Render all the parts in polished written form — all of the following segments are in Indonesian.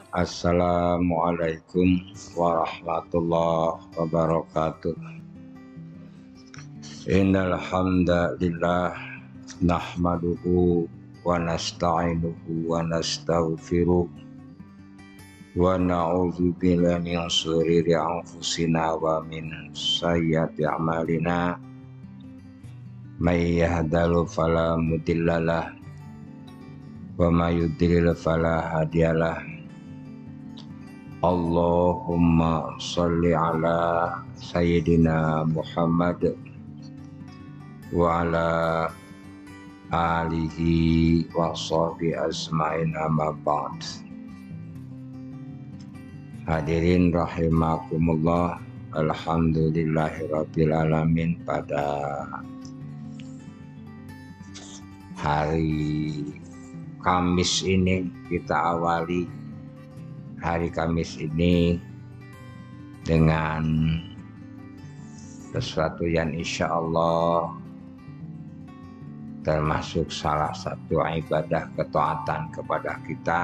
Assalamualaikum warahmatullahi wabarakatuh. Innal hamdalillah nahmaduhu wa nasta'inuhu wa nastaghfiruh wa na'udzu billahi min shururi anfusina wa min sayyiati a'malina. May yahdihillahu fala mudhillalah wa may yudlil fala hadiyalah. Allahumma sholli ala sayyidina Muhammad wa ala alihi wa sahbihi asma'in amma ba'd. Hadirin rahimakumullah, alhamdulillahirabbil alamin. Pada hari Kamis ini kita awali hari Kamis ini dengan sesuatu yang insya Allah termasuk salah satu ibadah ketaatan kepada kita,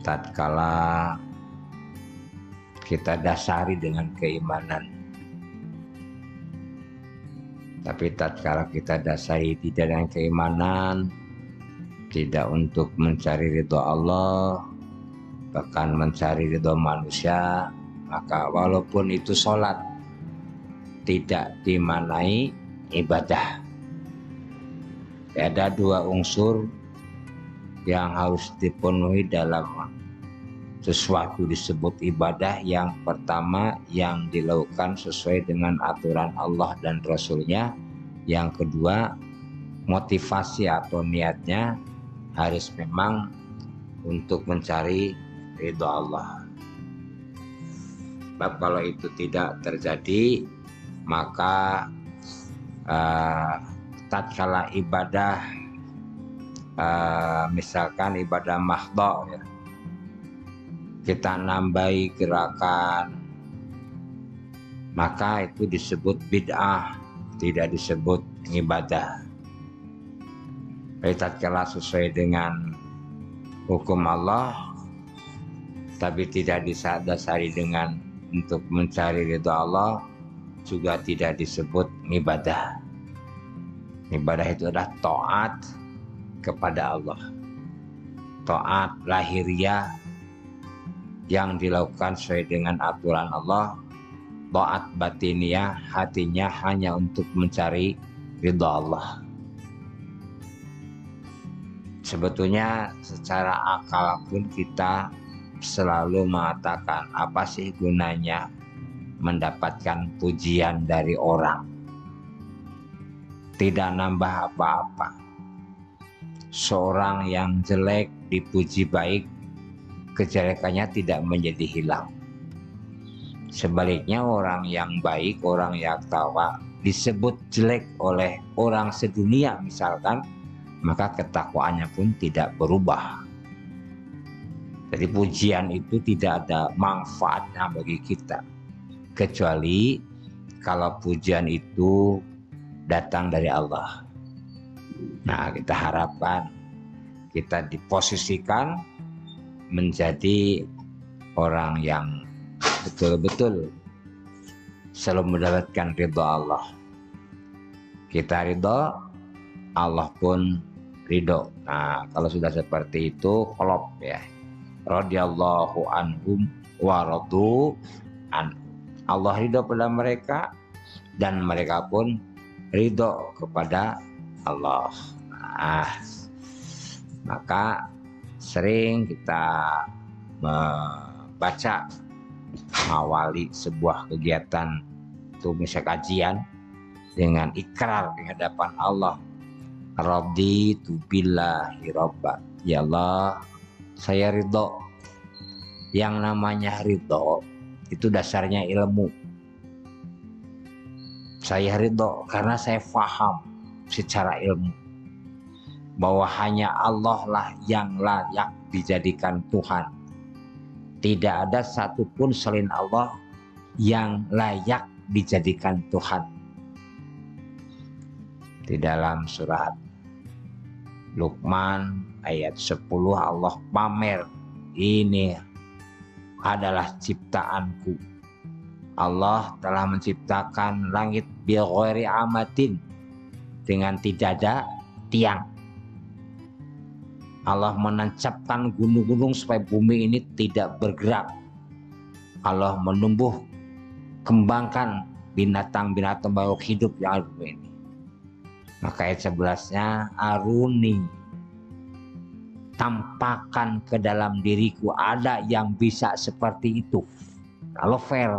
tatkala kita dasari dengan keimanan. Tapi tatkala kita dasari tidak dengan keimanan, tidak untuk mencari ridho Allah, bahkan mencari ridho manusia, maka walaupun itu sholat tidak dimanai ibadah. Ada dua unsur yang harus dipenuhi dalam sesuatu disebut ibadah. Yang pertama, yang dilakukan sesuai dengan aturan Allah dan Rasulnya. Yang kedua, motivasi atau niatnya harus memang untuk mencari ridho Allah. Sebab kalau itu tidak terjadi, maka tatkala ibadah, misalkan ibadah mahdhah, ya, kita nambahi gerakan, maka itu disebut bid'ah, tidak disebut ibadah. Jadi tatkala sesuai dengan hukum Allah tapi tidak disadari dengan untuk mencari ridho Allah, juga tidak disebut ibadah. Ibadah itu adalah taat kepada Allah, taat lahiriah yang dilakukan sesuai dengan aturan Allah, taat batiniah hatinya hanya untuk mencari ridho Allah. Sebetulnya secara akal pun kita selalu mengatakan, apa sih gunanya mendapatkan pujian dari orang? Tidak nambah apa-apa. Seorang yang jelek dipuji baik, kejelekannya tidak menjadi hilang. Sebaliknya orang yang baik, orang yang takwa disebut jelek oleh orang sedunia misalkan, maka ketakwaannya pun tidak berubah. Jadi pujian itu tidak ada manfaatnya bagi kita, kecuali kalau pujian itu datang dari Allah. Nah, kita harapkan kita diposisikan menjadi orang yang betul-betul selalu mendapatkan ridho Allah. Kita ridho, Allah pun ridho. Nah, kalau sudah seperti itu, klop ya. Radhiyallahu anhum wa radu an. Allah ridho pada mereka dan mereka pun ridho kepada Allah. Nah, maka sering kita membaca mengawali sebuah kegiatan itu, misalnya kajian, dengan ikrar di hadapan Allah. Raditu billahi robba. Ya Allah, saya ridho. Yang namanya ridho itu dasarnya ilmu. Saya ridho karena saya faham secara ilmu bahwa hanya Allah lah yang layak dijadikan Tuhan. Tidak ada satupun selain Allah yang layak dijadikan Tuhan. Di dalam surat Luqman ayat 10 Allah pamer ini adalah ciptaanku. Allah telah menciptakan langit bi ghairi amatin, dengan tidak ada tiang. Allah menancapkan gunung-gunung supaya bumi ini tidak bergerak. Allah menumbuh kembangkan binatang-binatang makhluk hidup yang ada di bumi ini. Maka ayat 11-nya, aruni, tampakkan ke dalam diriku ada yang bisa seperti itu. Kalau fair,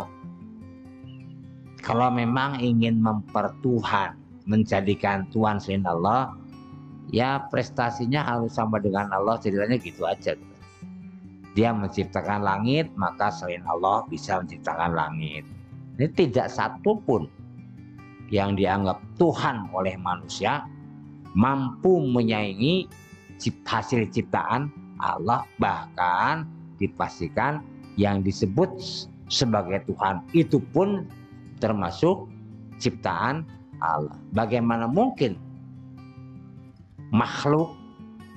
kalau memang ingin mempertuhan, menjadikan Tuhan selain Allah, ya prestasinya harus sama dengan Allah, ceritanya gitu aja. Dia menciptakan langit, maka selain Allah bisa menciptakan langit. Ini tidak satu pun yang dianggap Tuhan oleh manusia mampu menyaingi hasil ciptaan Allah. Bahkan dipastikan yang disebut sebagai Tuhan itu pun termasuk ciptaan Allah. Bagaimana mungkin makhluk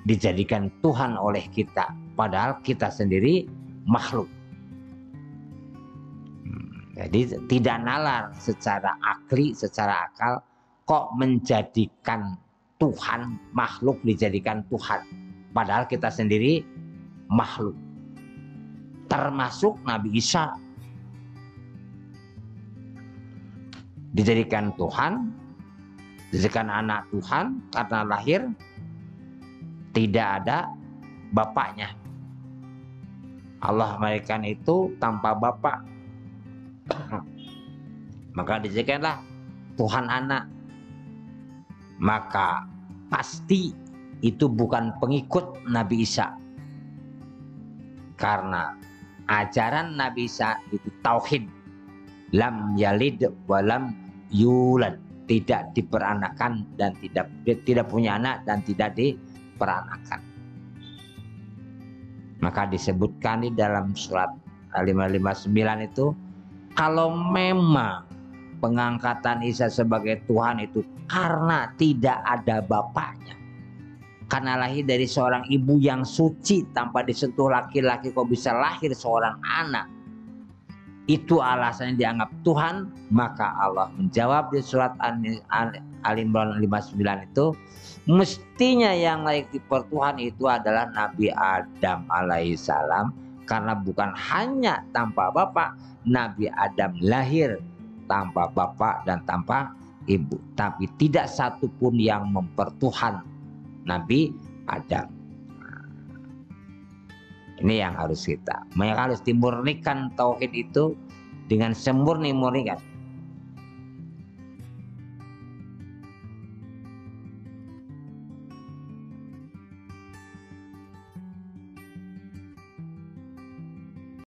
dijadikan Tuhan oleh kita, padahal kita sendiri makhluk? Jadi tidak nalar secara akli, secara akal, kok menjadikan Tuhan, makhluk dijadikan Tuhan, padahal kita sendiri makhluk. Termasuk Nabi Isa dijadikan Tuhan, dijadikan anak Tuhan karena lahir tidak ada bapaknya. Allah melahirkan itu tanpa bapak, maka dijadikanlah Tuhan anak. Maka pasti itu bukan pengikut Nabi Isa, karena ajaran Nabi Isa itu tauhid, lam yalid walam yulad, tidak diperanakan dan tidak punya anak dan tidak diperanakan. Maka disebutkan di dalam surat 559 itu, kalau memang pengangkatan Isa sebagai Tuhan itu karena tidak ada bapaknya, karena lahir dari seorang ibu yang suci tanpa disentuh laki-laki, kok bisa lahir seorang anak, itu alasannya dianggap Tuhan. Maka Allah menjawab di surat Al-Imran 59 itu, mestinya yang layak dipertuhan itu adalah Nabi Adam alaihissalam, karena bukan hanya tanpa bapak, Nabi Adam lahir tanpa bapak dan tanpa ibu, tapi tidak satu pun yang mempertuhan Nabi Adam. Ini yang harus kita, harus dimurnikan tauhid itu dengan semurni-murnikan.